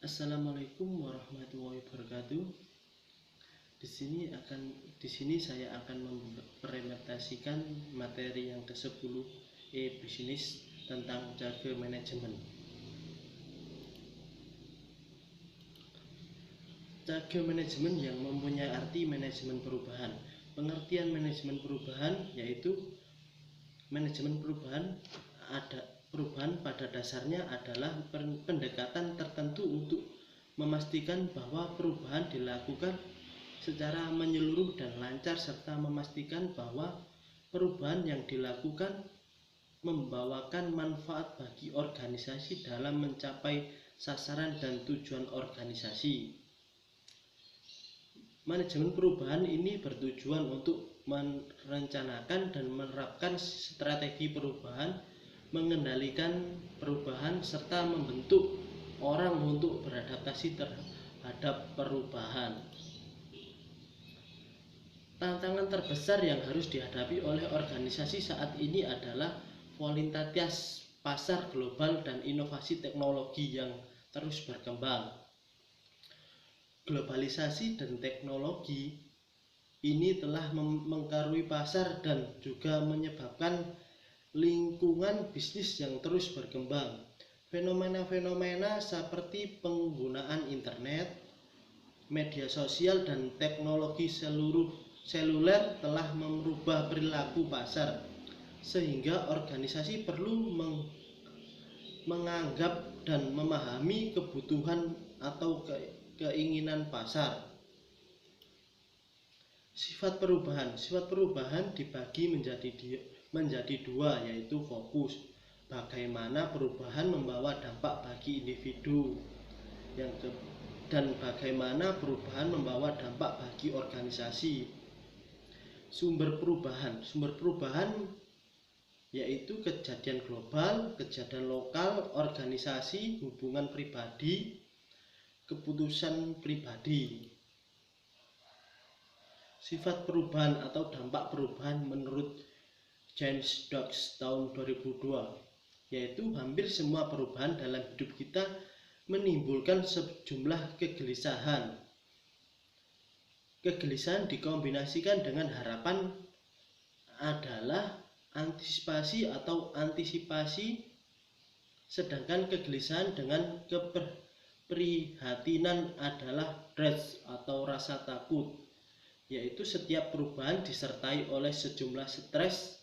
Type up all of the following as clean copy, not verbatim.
Assalamualaikum warahmatullahi wabarakatuh. Di sini saya akan mempresentasikan materi yang ke-10 e-bisnis tentang jaga manajemen. Jaga manajemen yang mempunyai arti manajemen perubahan. Pengertian manajemen perubahan yaitu manajemen perubahan pada dasarnya adalah pendekatan tertentu untuk memastikan bahwa perubahan dilakukan secara menyeluruh dan lancar, serta memastikan bahwa perubahan yang dilakukan membawakan manfaat bagi organisasi dalam mencapai sasaran dan tujuan organisasi. Manajemen perubahan ini bertujuan untuk merencanakan dan menerapkan strategi perubahan, mengendalikan perubahan, serta membentuk orang untuk beradaptasi terhadap perubahan. Tantangan terbesar yang harus dihadapi oleh organisasi saat ini adalah volatilitas pasar global dan inovasi teknologi yang terus berkembang. Globalisasi dan teknologi ini telah mempengaruhi pasar dan juga menyebabkan lingkungan bisnis yang terus berkembang. Fenomena-fenomena seperti penggunaan internet, media sosial, dan teknologi seluler telah merubah perilaku pasar, sehingga organisasi perlu menganggap dan memahami kebutuhan atau keinginan pasar. Sifat perubahan dibagi menjadi dua, yaitu fokus, bagaimana perubahan membawa dampak bagi individu, dan bagaimana perubahan membawa dampak bagi organisasi. Sumber perubahan yaitu kejadian global, kejadian lokal, organisasi, hubungan pribadi, keputusan pribadi. Sifat perubahan atau dampak perubahan menurut James Dodds tahun 2002, yaitu hampir semua perubahan dalam hidup kita menimbulkan sejumlah kegelisahan. Kegelisahan dikombinasikan dengan harapan adalah antisipasi, sedangkan kegelisahan dengan keprihatinan adalah dread atau rasa takut, yaitu setiap perubahan disertai oleh sejumlah stres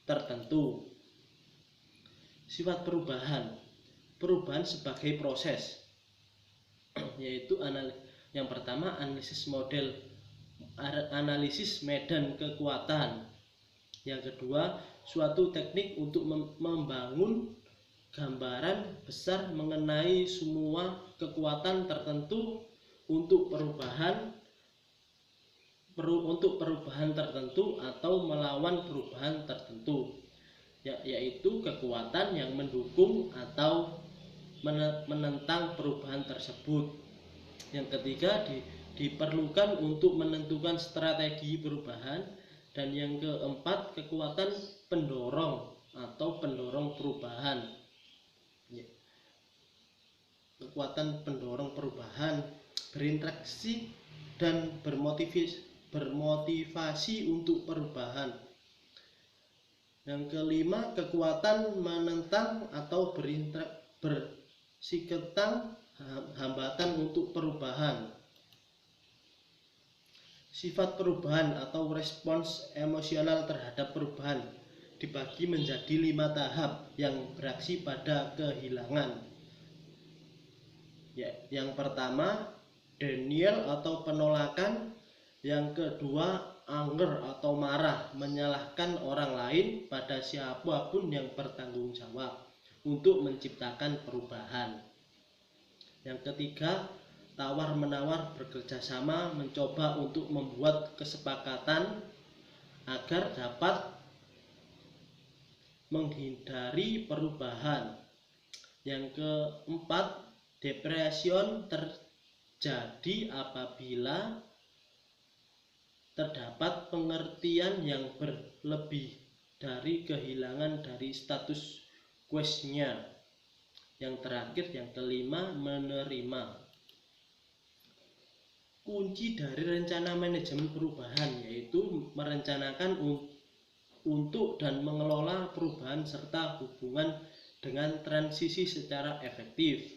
tertentu. Sifat perubahan sebagai proses, yaitu yang pertama analisis medan kekuatan. Yang kedua, suatu teknik untuk membangun gambaran besar mengenai semua kekuatan tertentu untuk perubahan tertentu atau melawan perubahan tertentu, yaitu kekuatan yang mendukung atau menentang perubahan tersebut. Yang ketiga, diperlukan untuk menentukan strategi perubahan. Dan yang keempat, kekuatan pendorong atau pendorong perubahan. Kekuatan pendorong perubahan berinteraksi dan bermotivasi untuk perubahan. Yang kelima, kekuatan menentang atau bersiketan hambatan untuk perubahan. Sifat perubahan atau respons emosional terhadap perubahan dibagi menjadi 5 tahap yang bereaksi pada kehilangan. Yang pertama, denial atau penolakan. Yang kedua, anger atau marah, menyalahkan orang lain pada siapapun yang bertanggung jawab untuk menciptakan perubahan. Yang ketiga, tawar-menawar, bekerjasama, mencoba untuk membuat kesepakatan agar dapat menghindari perubahan. Yang keempat, depression terjadi apabila terdapat pengertian yang berlebih dari kehilangan dari status quo-nya. Yang terakhir, yang kelima, menerima. Kunci dari rencana manajemen perubahan yaitu merencanakan untuk dan mengelola perubahan serta hubungan dengan transisi secara efektif.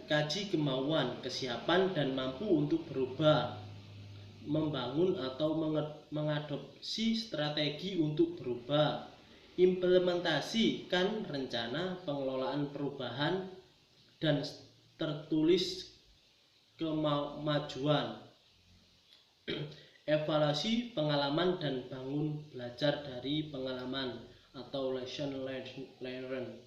Kaji kemauan, kesiapan, dan mampu untuk berubah. Membangun atau mengadopsi strategi untuk berubah. Implementasikan rencana pengelolaan perubahan dan tertulis kemajuan. Evaluasi pengalaman dan bangun belajar dari pengalaman atau lesson learned.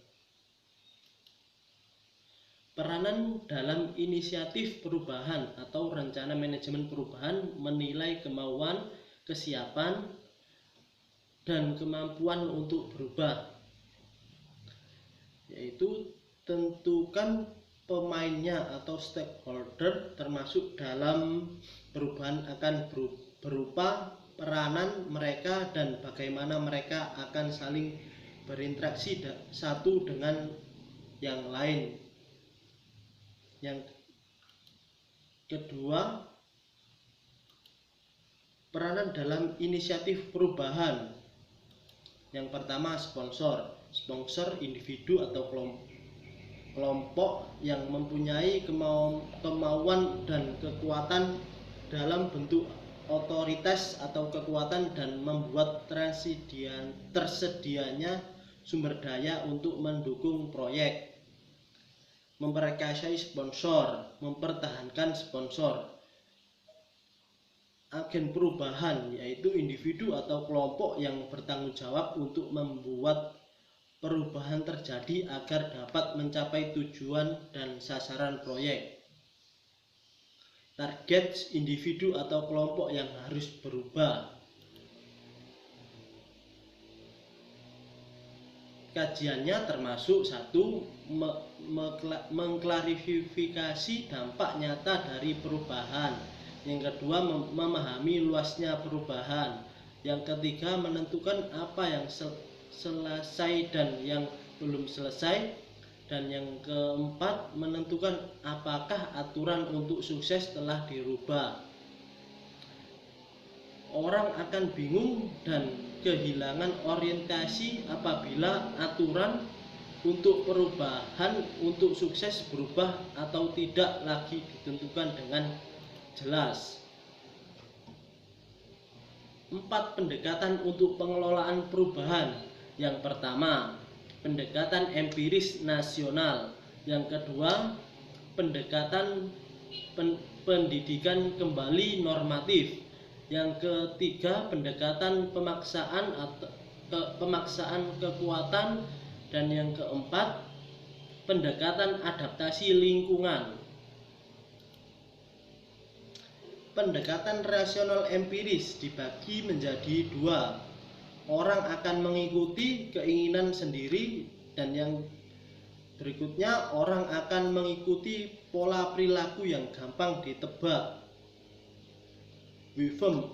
Peranan dalam inisiatif perubahan atau rencana manajemen perubahan menilai kemauan, kesiapan, dan kemampuan untuk berubah, yaitu tentukan pemainnya atau stakeholder termasuk dalam perubahan akan berupa peranan mereka dan bagaimana mereka akan saling berinteraksi satu dengan yang lain. Yang kedua, peranan dalam inisiatif perubahan. Yang pertama, sponsor individu atau kelompok yang mempunyai kemauan dan kekuatan dalam bentuk otoritas atau kekuatan dan membuat tersedianya sumber daya untuk mendukung proyek. Memperkayai sponsor, mempertahankan sponsor. Agen perubahan yaitu individu atau kelompok yang bertanggung jawab untuk membuat perubahan terjadi agar dapat mencapai tujuan dan sasaran proyek. Target individu atau kelompok yang harus berubah. Kajiannya termasuk 1. Mengklarifikasi dampak nyata dari perubahan. Yang kedua, memahami luasnya perubahan. Yang ketiga, menentukan apa yang selesai dan yang belum selesai. Dan yang keempat, menentukan apakah aturan untuk sukses telah dirubah. Orang akan bingung dan kehilangan orientasi apabila aturan untuk perubahan untuk sukses berubah atau tidak lagi ditentukan dengan jelas. 4 pendekatan untuk pengelolaan perubahan. Yang pertama, pendekatan empiris nasional. Yang kedua, pendekatan pendidikan kembali normatif. Yang ketiga, pendekatan pemaksaan kekuatan. Dan yang keempat, pendekatan adaptasi lingkungan. Pendekatan rasional empiris dibagi menjadi 2. Orang akan mengikuti keinginan sendiri, dan yang berikutnya orang akan mengikuti pola perilaku yang gampang ditebak. Wifem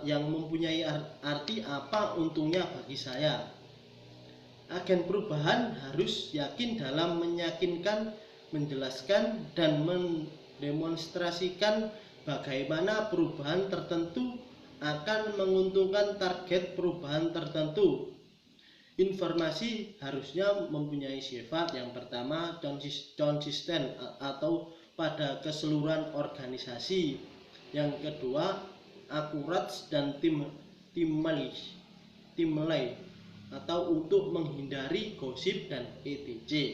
yang mempunyai arti apa untungnya bagi saya. Agen perubahan harus yakin dalam meyakinkan, menjelaskan, dan mendemonstrasikan bagaimana perubahan tertentu akan menguntungkan target perubahan tertentu. Informasi harusnya mempunyai sifat yang pertama konsisten atau pada keseluruhan organisasi. Yang kedua, akurat dan timely atau untuk menghindari gosip dan etc.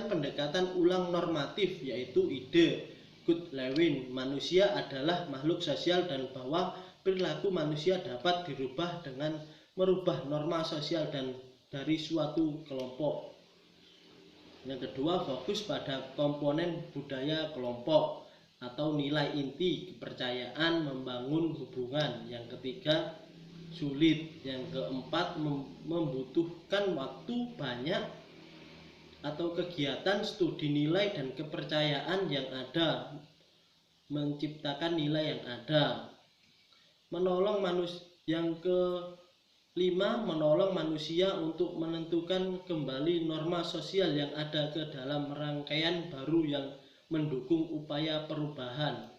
Pendekatan ulang normatif yaitu ide Goodlewin, manusia adalah makhluk sosial dan bahwa perilaku manusia dapat dirubah dengan merubah norma sosial dan dari suatu kelompok. Yang kedua, fokus pada komponen budaya kelompok atau nilai inti kepercayaan membangun hubungan. Yang ketiga, sulit. Yang keempat, membutuhkan waktu banyak atau kegiatan studi nilai dan kepercayaan yang ada, menciptakan nilai yang ada. Yang kelima, menolong manusia untuk menentukan kembali norma sosial yang ada ke dalam rangkaian baru yang mendukung upaya perubahan.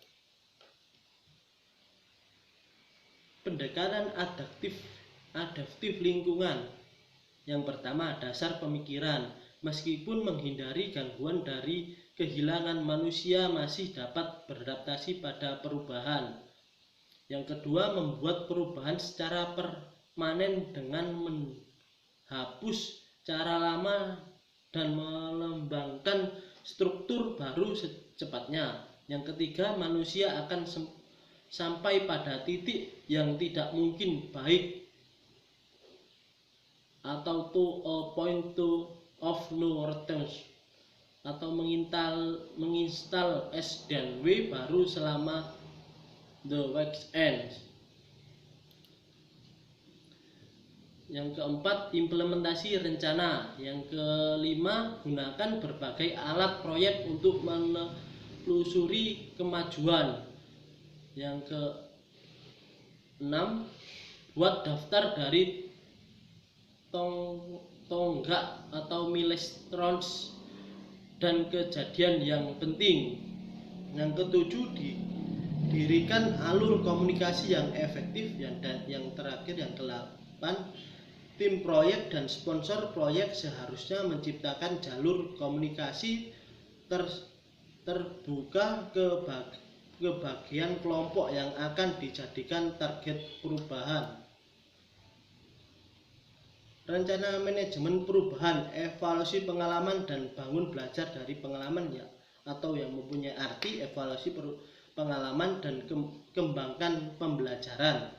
Pendekatan adaptif lingkungan. Yang pertama, dasar pemikiran. Meskipun menghindari gangguan dari kehilangan, manusia masih dapat beradaptasi pada perubahan. Yang kedua, membuat perubahan secara permanen dengan menghapus cara lama dan mengembangkan struktur baru secepatnya. Yang ketiga, manusia akan sampai pada titik yang tidak mungkin baik atau to a point of no return, atau menginstal S dan W baru selama the wax ends. Yang keempat, implementasi rencana. Yang kelima, gunakan berbagai alat proyek untuk menelusuri kemajuan. Yang keenam, buat daftar dari tonggak atau milestones dan kejadian yang penting. Yang ketujuh, dirikan alur komunikasi yang efektif. Dan yang terakhir, yang ke-8, tim proyek dan sponsor proyek seharusnya menciptakan jalur komunikasi terbuka ke bagian kelompok yang akan dijadikan target perubahan. Rencana manajemen perubahan, evaluasi pengalaman dan bangun belajar dari pengalaman, ya, atau yang mempunyai arti evaluasi pengalaman dan kembangkan pembelajaran.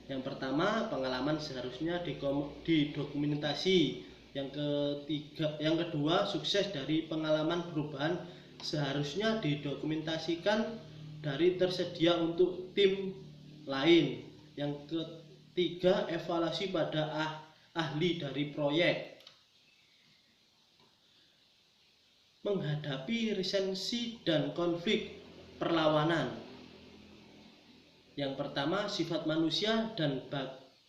Yang pertama, pengalaman seharusnya didokumentasi. Yang kedua, sukses dari pengalaman perubahan seharusnya didokumentasikan dari tersedia untuk tim lain. Yang ketiga, evaluasi pada ahli dari proyek. Menghadapi resensi dan konflik perlawanan. Yang pertama, sifat manusia dan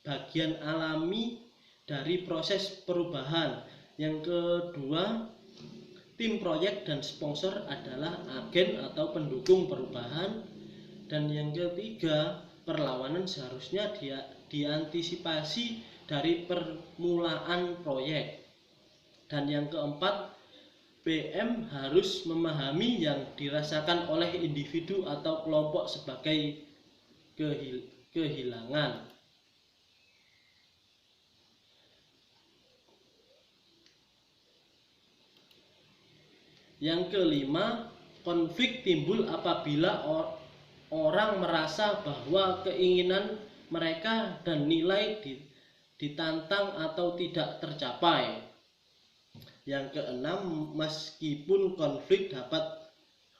bagian alami dari proses perubahan. Yang kedua, tim proyek dan sponsor adalah agen atau pendukung perubahan. Dan yang ketiga, perlawanan seharusnya diantisipasi dari permulaan proyek. Dan yang keempat, PM harus memahami yang dirasakan oleh individu atau kelompok sebagai kehilangan. Yang kelima, konflik timbul apabila orang merasa bahwa keinginan mereka dan nilai ditantang atau tidak tercapai. Yang keenam, meskipun konflik dapat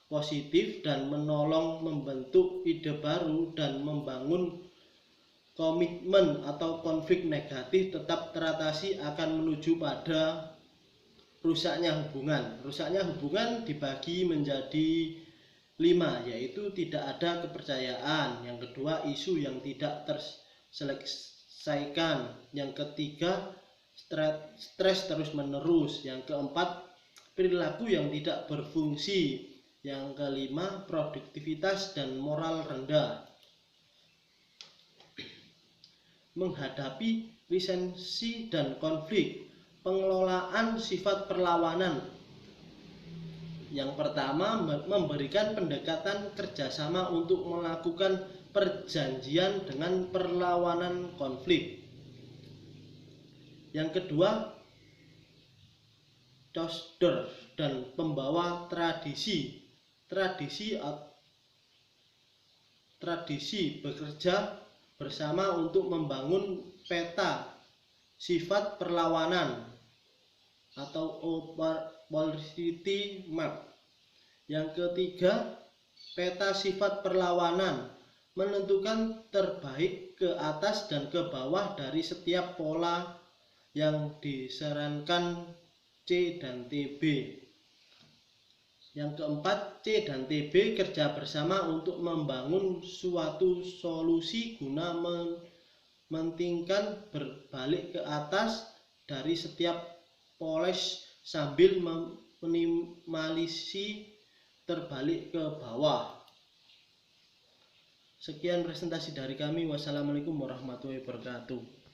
positif dan menolong membentuk ide baru dan membangun komitmen, atau konflik negatif tetap teratasi akan menuju pada rusaknya hubungan. Rusaknya hubungan dibagi menjadi 5, yaitu tidak ada kepercayaan. Yang kedua, isu yang tidak terselesaikan. Yang ketiga, stres terus menerus. Yang keempat, perilaku yang tidak berfungsi. Yang kelima, produktivitas dan moral rendah. Menghadapi resensi dan konflik, pengelolaan sifat perlawanan. Yang pertama, memberikan pendekatan kerjasama untuk melakukan perjanjian dengan perlawanan konflik. Yang kedua, toaster dan pembawa tradisi bekerja bersama untuk membangun peta sifat perlawanan atau opportunity map. Yang ketiga, peta sifat perlawanan menentukan terbaik ke atas dan ke bawah dari setiap pola yang disarankan C dan TB. Yang keempat, C dan TB kerja bersama untuk membangun suatu solusi guna mementingkan berbalik ke atas dari setiap poles sambil meminimalisasi terbalik ke bawah. Sekian presentasi dari kami. Wassalamualaikum warahmatullahi wabarakatuh.